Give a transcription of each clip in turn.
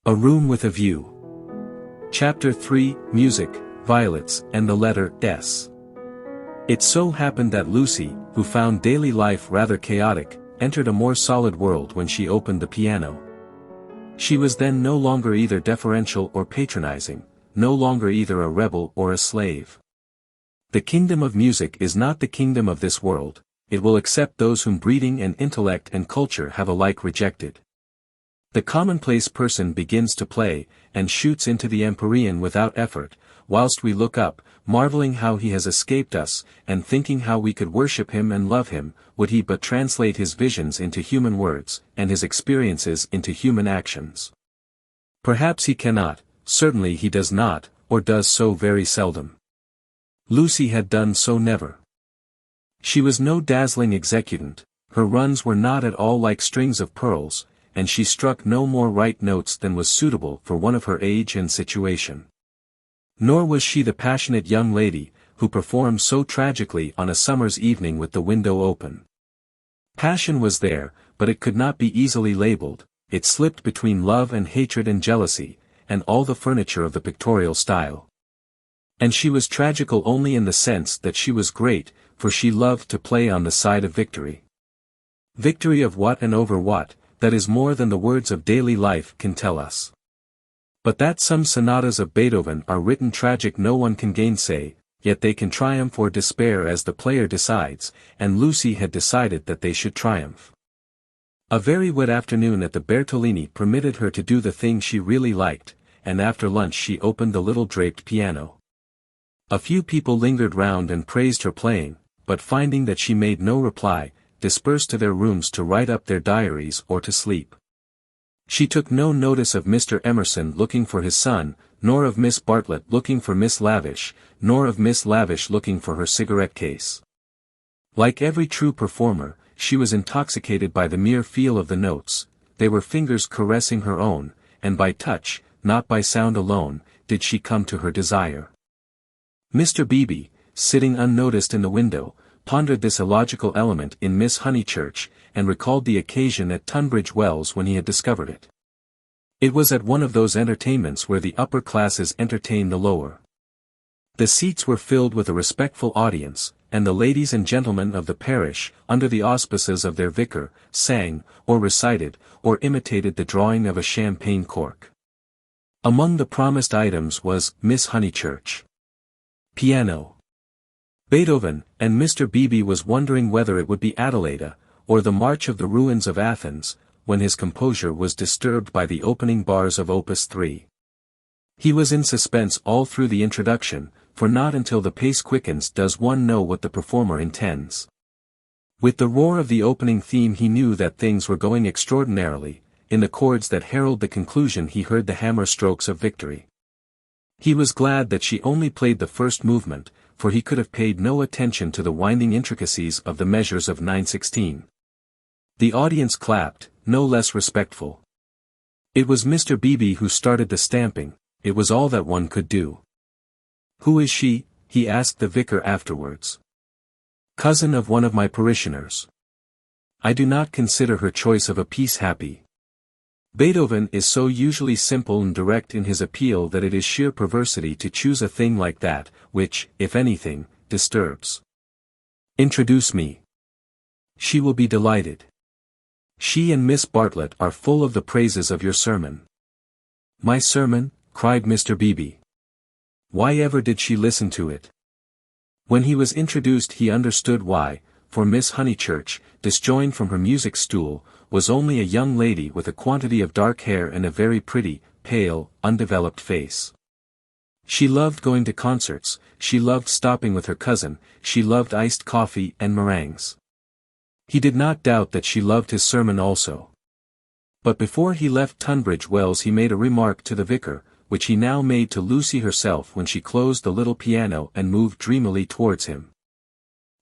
A Room with a View. Chapter 3, Music, Violets, and the Letter S. It so happened that Lucy, who found daily life rather chaotic, entered a more solid world when she opened the piano. She was then no longer either deferential or patronizing, no longer either a rebel or a slave. The kingdom of music is not the kingdom of this world, it will accept those whom breeding and intellect and culture have alike rejected. The commonplace person begins to play, and shoots into the empyrean without effort, whilst we look up, marveling how he has escaped us, and thinking how we could worship him and love him, would he but translate his visions into human words, and his experiences into human actions. Perhaps he cannot, certainly he does not, or does so very seldom. Lucy had done so never. She was no dazzling executant, her runs were not at all like strings of pearls, and she struck no more right notes than was suitable for one of her age and situation. Nor was she the passionate young lady, who performed so tragically on a summer's evening with the window open. Passion was there, but it could not be easily labeled, it slipped between love and hatred and jealousy, and all the furniture of the pictorial style. And she was tragical only in the sense that she was great, for she loved to play on the side of victory. Victory of what and over what, that is more than the words of daily life can tell us. But that some sonatas of Beethoven are written tragic no one can gainsay, yet they can triumph or despair as the player decides, and Lucy had decided that they should triumph. A very wet afternoon at the Bertolini permitted her to do the thing she really liked, and after lunch she opened the little draped piano. A few people lingered round and praised her playing, but finding that she made no reply, dispersed to their rooms to write up their diaries or to sleep. She took no notice of Mr. Emerson looking for his son, nor of Miss Bartlett looking for Miss Lavish, nor of Miss Lavish looking for her cigarette case. Like every true performer, she was intoxicated by the mere feel of the notes, they were fingers caressing her own, and by touch, not by sound alone, did she come to her desire. Mr. Beebe, sitting unnoticed in the window, pondered this illogical element in Miss Honeychurch, and recalled the occasion at Tunbridge Wells when he had discovered it. It was at one of those entertainments where the upper classes entertain the lower. The seats were filled with a respectful audience, and the ladies and gentlemen of the parish, under the auspices of their vicar, sang, or recited, or imitated the drawing of a champagne cork. Among the promised items was Miss Honeychurch. Piano. Beethoven, and Mr. Beebe was wondering whether it would be Adelaida, or the March of the Ruins of Athens, when his composure was disturbed by the opening bars of Opus 3. He was in suspense all through the introduction, for not until the pace quickens does one know what the performer intends. With the roar of the opening theme he knew that things were going extraordinarily, in the chords that herald the conclusion he heard the hammer strokes of victory. He was glad that she only played the first movement, for he could have paid no attention to the winding intricacies of the measures of 9/16. The audience clapped, no less respectful. It was Mr. Beebe who started the stamping, it was all that one could do. "Who is she?" he asked the vicar afterwards. "Cousin of one of my parishioners. I do not consider her choice of a piece happy." Beethoven is so usually simple and direct in his appeal that it is sheer perversity to choose a thing like that, which, if anything, disturbs. "Introduce me. She will be delighted. She and Miss Bartlett are full of the praises of your sermon." "My sermon?" cried Mr. Beebe. "Why ever did she listen to it?" When he was introduced he understood why, for Miss Honeychurch, disjoined from her music stool, was only a young lady with a quantity of dark hair and a very pretty, pale, undeveloped face. She loved going to concerts, she loved stopping with her cousin, she loved iced coffee and meringues. He did not doubt that she loved his sermon also. But before he left Tunbridge Wells he made a remark to the vicar, which he now made to Lucy herself when she closed the little piano and moved dreamily towards him.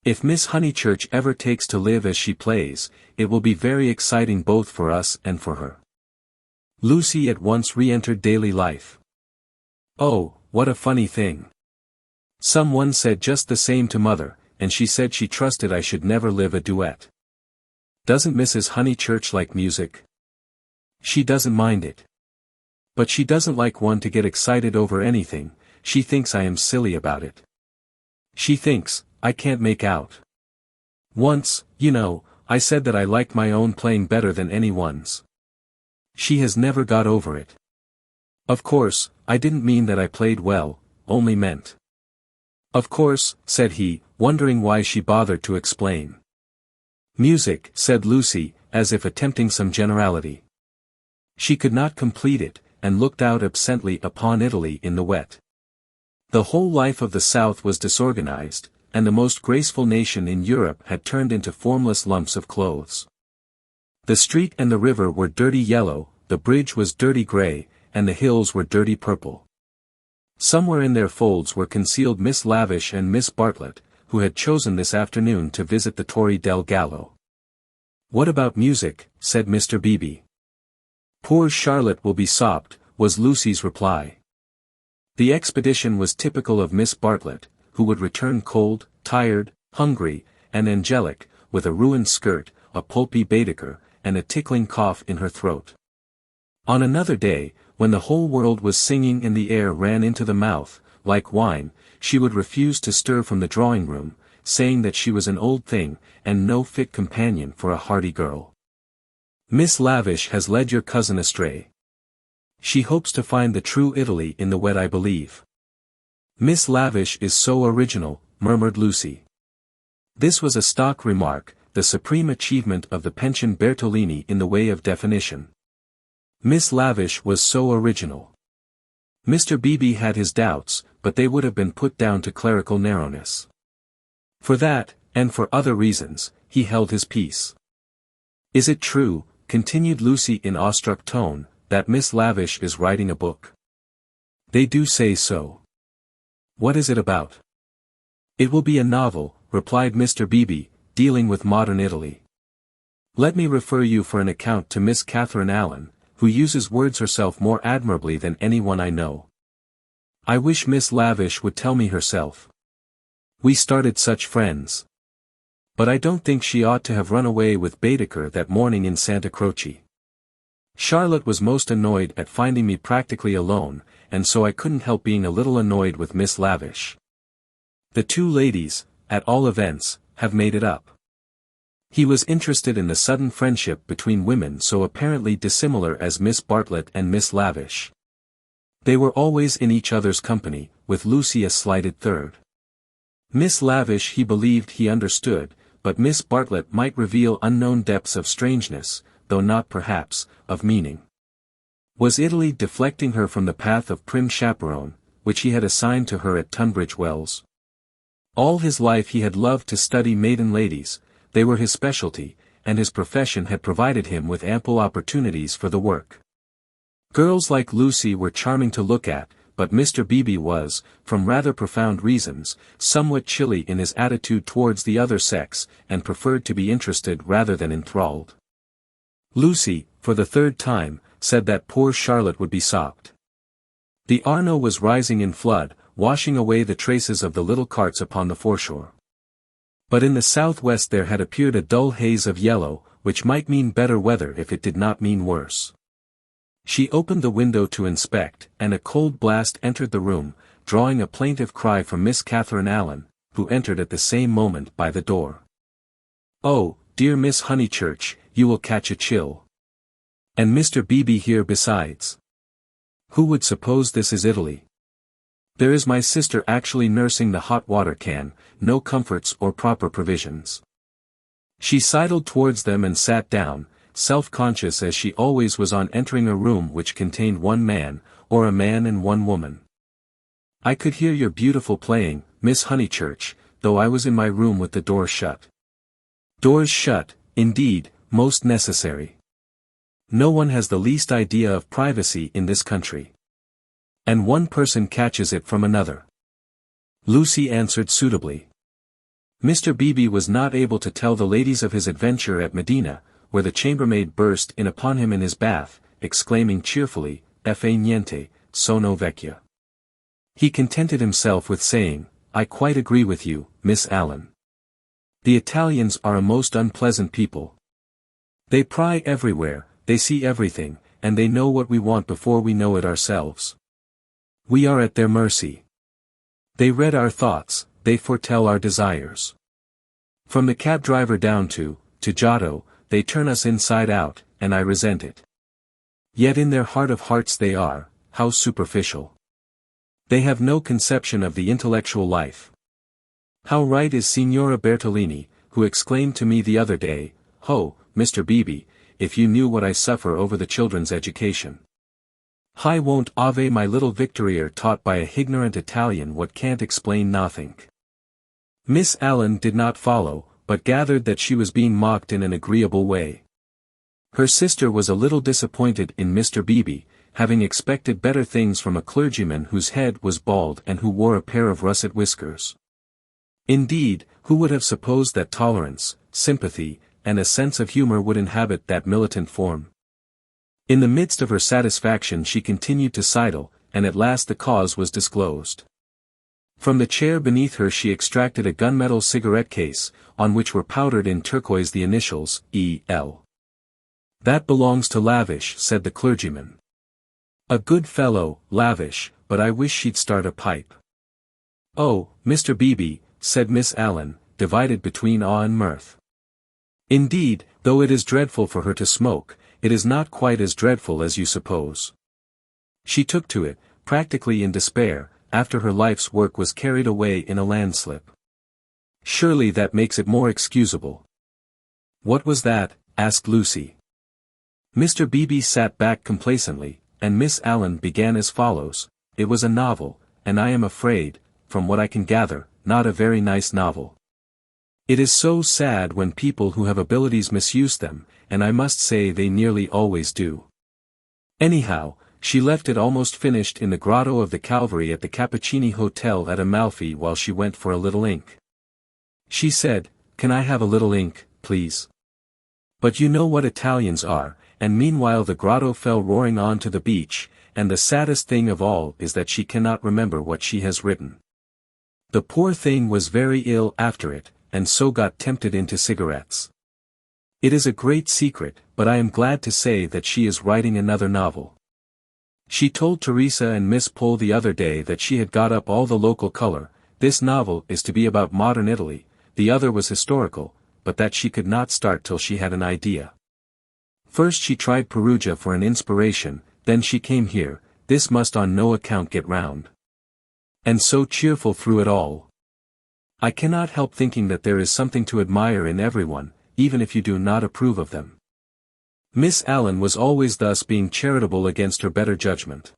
"If Miss Honeychurch ever takes to live as she plays, it will be very exciting both for us and for her." Lucy at once re-entered daily life. "Oh, what a funny thing. Some one said just the same to mother, and she said she trusted I should never live a duet. Doesn't Mrs. Honeychurch like music? She doesn't mind it. But she doesn't like one to get excited over anything, she thinks I am silly about it. She thinks, I can't make out. Once, you know, I said that I liked my own playing better than anyone's. She has never got over it. Of course, I didn't mean that I played well, only meant. Of course, said he, wondering why she bothered to explain. Music, said Lucy, as if attempting some generality. She could not complete it, and looked out absently upon Italy in the wet. The whole life of the South was disorganized, and the most graceful nation in Europe had turned into formless lumps of clothes. The street and the river were dirty yellow, the bridge was dirty gray, and the hills were dirty purple. Somewhere in their folds were concealed Miss Lavish and Miss Bartlett, who had chosen this afternoon to visit the Torre del Gallo. What about music, said Mr. Beebe. Poor Charlotte will be sopped, was Lucy's reply. The expedition was typical of Miss Bartlett, who would return cold, tired, hungry, and angelic, with a ruined skirt, a pulpy Baedeker, and a tickling cough in her throat. On another day, when the whole world was singing and the air ran into the mouth, like wine, she would refuse to stir from the drawing-room, saying that she was an old thing, and no fit companion for a hardy girl. Miss Lavish has led your cousin astray. She hopes to find the true Italy in the wet, I believe. Miss Lavish is so original, murmured Lucy. This was a stock remark, the supreme achievement of the pension Bertolini in the way of definition. Miss Lavish was so original. Mr. Beebe had his doubts, but they would have been put down to clerical narrowness. For that, and for other reasons, he held his peace. Is it true, continued Lucy in awestruck tone, that Miss Lavish is writing a book? They do say so. What is it about? It will be a novel, replied Mr. Beebe, dealing with modern Italy. Let me refer you for an account to Miss Catherine Allen, who uses words herself more admirably than anyone I know. I wish Miss Lavish would tell me herself. We started such friends. But I don't think she ought to have run away with Baedeker that morning in Santa Croce. Charlotte was most annoyed at finding me practically alone, and so I couldn't help being a little annoyed with Miss Lavish. The two ladies, at all events, have made it up. He was interested in the sudden friendship between women so apparently dissimilar as Miss Bartlett and Miss Lavish. They were always in each other's company, with Lucy a slighted third. Miss Lavish he believed he understood, but Miss Bartlett might reveal unknown depths of strangeness, though not perhaps, of meaning. Was Italy deflecting her from the path of prim chaperone, which he had assigned to her at Tunbridge Wells? All his life he had loved to study maiden ladies, they were his specialty, and his profession had provided him with ample opportunities for the work. Girls like Lucy were charming to look at, but Mr. Beebe was, from rather profound reasons, somewhat chilly in his attitude towards the other sex, and preferred to be interested rather than enthralled. Lucy, for the third time, said that poor Charlotte would be sopped. The Arno was rising in flood, washing away the traces of the little carts upon the foreshore. But in the southwest there had appeared a dull haze of yellow, which might mean better weather if it did not mean worse. She opened the window to inspect, and a cold blast entered the room, drawing a plaintive cry from Miss Catherine Allen, who entered at the same moment by the door. Oh, dear Miss Honeychurch, you will catch a chill. And Mr. Beebe here besides. Who would suppose this is Italy? There is my sister actually nursing the hot water can, no comforts or proper provisions. She sidled towards them and sat down, self-conscious as she always was on entering a room which contained one man, or a man and one woman. I could hear your beautiful playing, Miss Honeychurch, though I was in my room with the door shut. Doors shut, indeed, most necessary. No one has the least idea of privacy in this country. And one person catches it from another. Lucy answered suitably. Mr. Beebe was not able to tell the ladies of his adventure at Medina, where the chambermaid burst in upon him in his bath, exclaiming cheerfully, "Fa niente, sono vecchia." He contented himself with saying, "I quite agree with you, Miss Allen. The Italians are a most unpleasant people. They pry everywhere, they see everything, and they know what we want before we know it ourselves. We are at their mercy. They read our thoughts, they foretell our desires. From the cab driver down to Giotto, they turn us inside out, and I resent it. Yet in their heart of hearts they are, how superficial. They have no conception of the intellectual life. How right is Signora Bertolini, who exclaimed to me the other day, "Ho, Mr. Beebe, if you knew what I suffer over the children's education. Hi won't ave my little Victorier taught by a ignorant Italian what can't explain nothink." Miss Allen did not follow, but gathered that she was being mocked in an agreeable way. Her sister was a little disappointed in Mr. Beebe, having expected better things from a clergyman whose head was bald and who wore a pair of russet whiskers. Indeed, who would have supposed that tolerance, sympathy, and a sense of humor would inhabit that militant form? In the midst of her satisfaction she continued to sidle, and at last the cause was disclosed. From the chair beneath her she extracted a gunmetal cigarette case, on which were powdered in turquoise the initials, E.L. "That belongs to Lavish," said the clergyman. "A good fellow, Lavish, but I wish she'd start a pipe." "Oh, Mr. Beebe," said Miss Allen, divided between awe and mirth. "Indeed, though it is dreadful for her to smoke, it is not quite as dreadful as you suppose. She took to it, practically in despair, after her life's work was carried away in a landslip. Surely that makes it more excusable." "What was that?" asked Lucy. Mr. Beebe sat back complacently, and Miss Allen began as follows: "It was a novel, and I am afraid, from what I can gather, not a very nice novel. It is so sad when people who have abilities misuse them, and I must say they nearly always do. Anyhow, she left it almost finished in the grotto of the Calvary at the Cappuccini Hotel at Amalfi while she went for a little ink. She said, 'Can I have a little ink, please?' But you know what Italians are, and meanwhile the grotto fell roaring on to the beach, and the saddest thing of all is that she cannot remember what she has written. The poor thing was very ill after it, and so got tempted into cigarettes. It is a great secret, but I am glad to say that she is writing another novel. She told Teresa and Miss Pole the other day that she had got up all the local color. This novel is to be about modern Italy, the other was historical, but that she could not start till she had an idea. First she tried Perugia for an inspiration, then she came here, this must on no account get round. And so cheerful through it all. I cannot help thinking that there is something to admire in everyone, even if you do not approve of them." Miss Allen was always thus being charitable against her better judgment.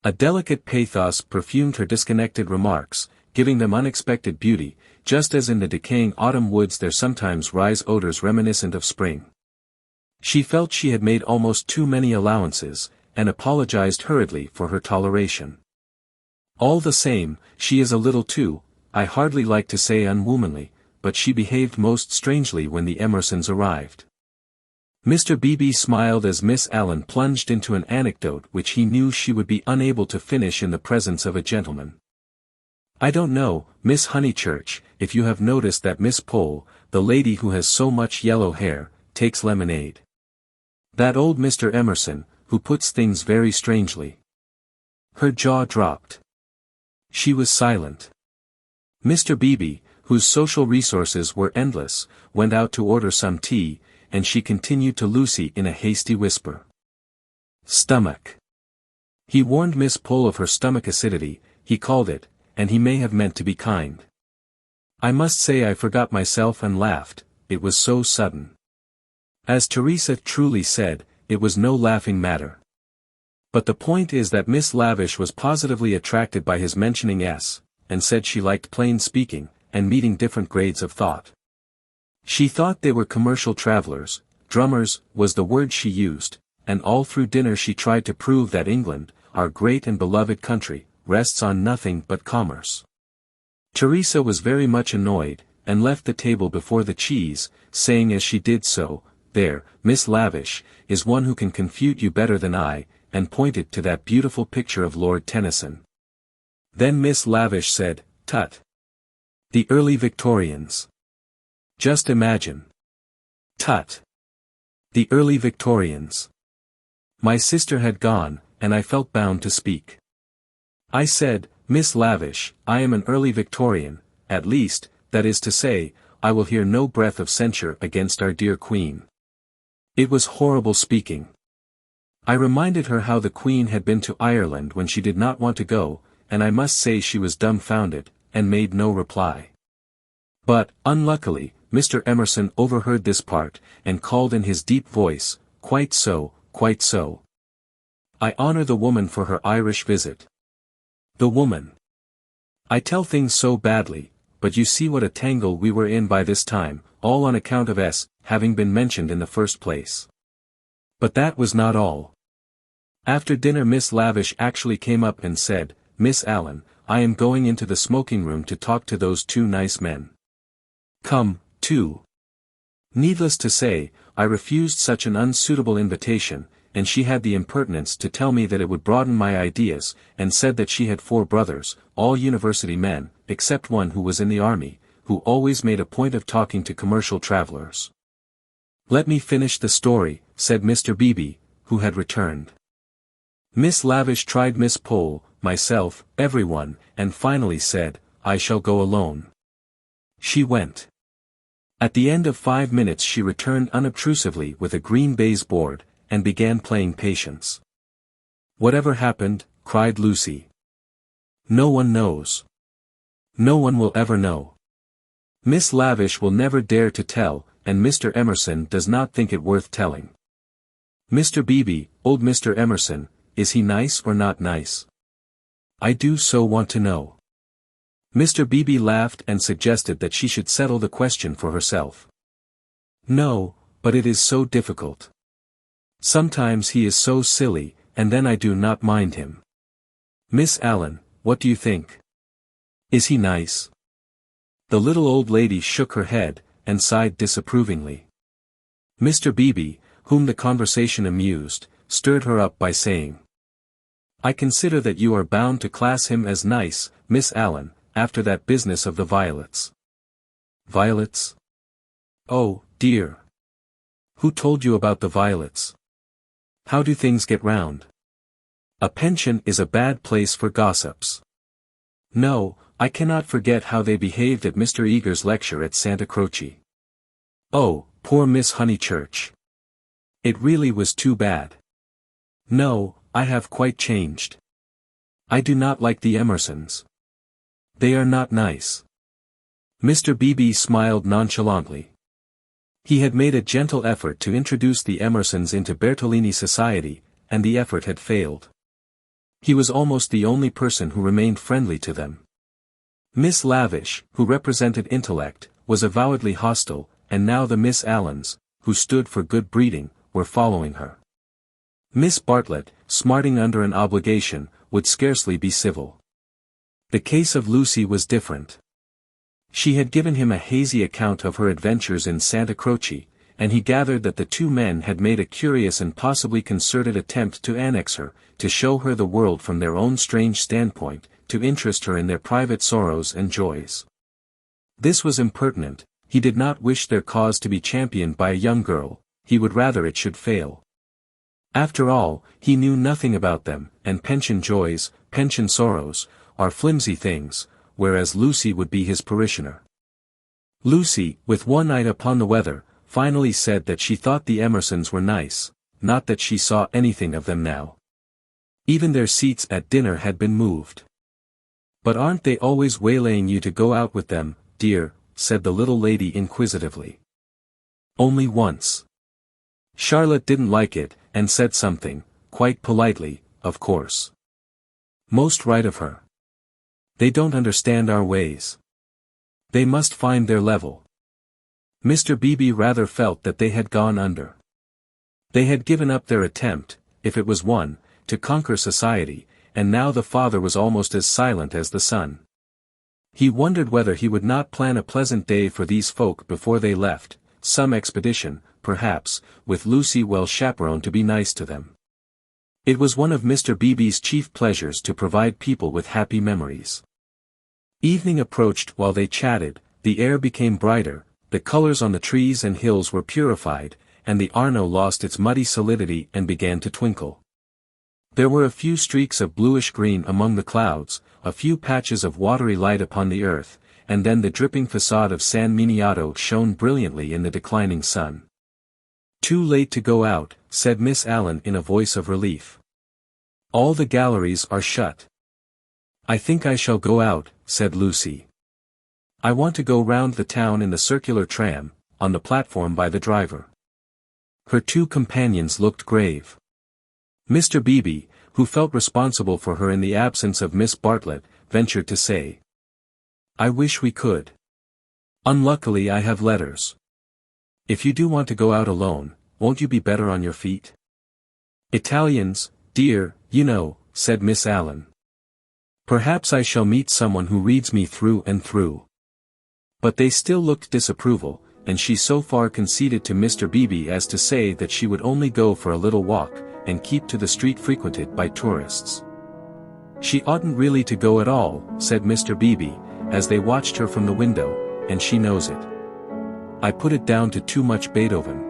A delicate pathos perfumed her disconnected remarks, giving them unexpected beauty, just as in the decaying autumn woods there sometimes rise odors reminiscent of spring. She felt she had made almost too many allowances, and apologized hurriedly for her toleration. All the same, she is a little too, I hardly like to say unwomanly, but she behaved most strangely when the Emersons arrived. Mr. Beebe smiled as Miss Allen plunged into an anecdote which he knew she would be unable to finish in the presence of a gentleman. "I don't know, Miss Honeychurch, if you have noticed that Miss Pole, the lady who has so much yellow hair, takes lemonade. That old Mr. Emerson, who puts things very strangely." Her jaw dropped. She was silent. Mr. Beebe, whose social resources were endless, went out to order some tea, and she continued to Lucy in a hasty whisper. "Stomach." He warned Miss Pole of her stomach acidity, he called it, and he may have meant to be kind. I must say I forgot myself and laughed, it was so sudden. As Teresa truly said, it was no laughing matter. But the point is that Miss Lavish was positively attracted by his mentioning S, and said she liked plain speaking, and meeting different grades of thought. She thought they were commercial travelers, drummers, was the word she used, and all through dinner she tried to prove that England, our great and beloved country, rests on nothing but commerce. Teresa was very much annoyed, and left the table before the cheese, saying as she did so, "There, Miss Lavish, is one who can confute you better than I," and pointed to that beautiful picture of Lord Tennyson. Then Miss Lavish said, "Tut! The early Victorians. Just imagine. Tut! The early Victorians. My sister had gone, and I felt bound to speak. I said, "Miss Lavish, I am an early Victorian, at least, that is to say, I will hear no breath of censure against our dear Queen." It was horrible speaking. I reminded her how the Queen had been to Ireland when she did not want to go, and I must say she was dumbfounded, and made no reply. But, unluckily, Mr. Emerson overheard this part, and called in his deep voice, "Quite so, quite so. I honor the woman for her Irish visit." The woman. I tell things so badly, but you see what a tangle we were in by this time, all on account of S. having been mentioned in the first place. But that was not all. After dinner Miss Lavish actually came up and said, "Miss Allen, I am going into the smoking room to talk to those two nice men. Come, too." Needless to say, I refused such an unsuitable invitation, and she had the impertinence to tell me that it would broaden my ideas, and said that she had 4 brothers, all university men, except one who was in the army, who always made a point of talking to commercial travelers. "Let me finish the story," said Mr. Beebe, who had returned. Miss Lavish tried Miss Pole, myself, everyone, and finally said, "I shall go alone." She went. At the end of 5 minutes she returned unobtrusively with a green baize board, and began playing Patience. "Whatever happened?" cried Lucy. "No one knows. No one will ever know. Miss Lavish will never dare to tell, and Mr. Emerson does not think it worth telling." "Mr. Beebe, old Mr. Emerson, is he nice or not nice? I do so want to know." Mr. Beebe laughed and suggested that she should settle the question for herself. "No, but it is so difficult. Sometimes he is so silly, and then I do not mind him. Miss Allen, what do you think? Is he nice?" The little old lady shook her head, and sighed disapprovingly. Mr. Beebe, whom the conversation amused, stirred her up by saying, "I consider that you are bound to class him as nice, Miss Allen, after that business of the violets." "Violets? Oh, dear. Who told you about the violets? How do things get round? A pension is a bad place for gossips. No, I cannot forget how they behaved at Mr. Eager's lecture at Santa Croce. Oh, poor Miss Honeychurch. It really was too bad. No, I have quite changed. I do not like the Emersons. They are not nice." Mr. Beebe smiled nonchalantly. He had made a gentle effort to introduce the Emersons into Bertolini society, and the effort had failed. He was almost the only person who remained friendly to them. Miss Lavish, who represented intellect, was avowedly hostile, and now the Miss Allens, who stood for good breeding, were following her. Miss Bartlett, smarting under an obligation, would scarcely be civil. The case of Lucy was different. She had given him a hazy account of her adventures in Santa Croce, and he gathered that the 2 men had made a curious and possibly concerted attempt to annex her, to show her the world from their own strange standpoint, to interest her in their private sorrows and joys. This was impertinent. He did not wish their cause to be championed by a young girl, he would rather it should fail. After all, he knew nothing about them, and pension joys, pension sorrows, are flimsy things, whereas Lucy would be his parishioner. Lucy, with one eye upon the weather, finally said that she thought the Emersons were nice, not that she saw anything of them now. Even their seats at dinner had been moved. "But aren't they always waylaying you to go out with them, dear?" said the little lady inquisitively. "Only once. Charlotte didn't like it, and said something, quite politely, of course. Most right of her. They don't understand our ways. They must find their level." Mr. Beebe rather felt that they had gone under. They had given up their attempt, if it was one, to conquer society, and now the father was almost as silent as the son. He wondered whether he would not plan a pleasant day for these folk before they left, some expedition, perhaps, with Lucy well chaperoned to be nice to them. It was one of Mr. Beebe's chief pleasures to provide people with happy memories. Evening approached. While they chatted, the air became brighter, the colors on the trees and hills were purified, and the Arno lost its muddy solidity and began to twinkle. There were a few streaks of bluish-green among the clouds, a few patches of watery light upon the earth, and then the dripping facade of San Miniato shone brilliantly in the declining sun. "Too late to go out," said Miss Allen in a voice of relief. "All the galleries are shut." "I think I shall go out," said Lucy. "I want to go round the town in the circular tram, on the platform by the driver." Her two companions looked grave. Mr. Beebe, who felt responsible for her in the absence of Miss Bartlett, ventured to say, "I wish we could. Unluckily I have letters. If you do want to go out alone, won't you be better on your feet?" "Italians, dear, you know," said Miss Allen. "Perhaps I shall meet someone who reads me through and through." But they still looked disapproval, and she so far conceded to Mr. Beebe as to say that she would only go for a little walk, and keep to the street frequented by tourists. "She oughtn't really to go at all," said Mr. Beebe, as they watched her from the window, "and she knows it. I put it down to too much Beethoven."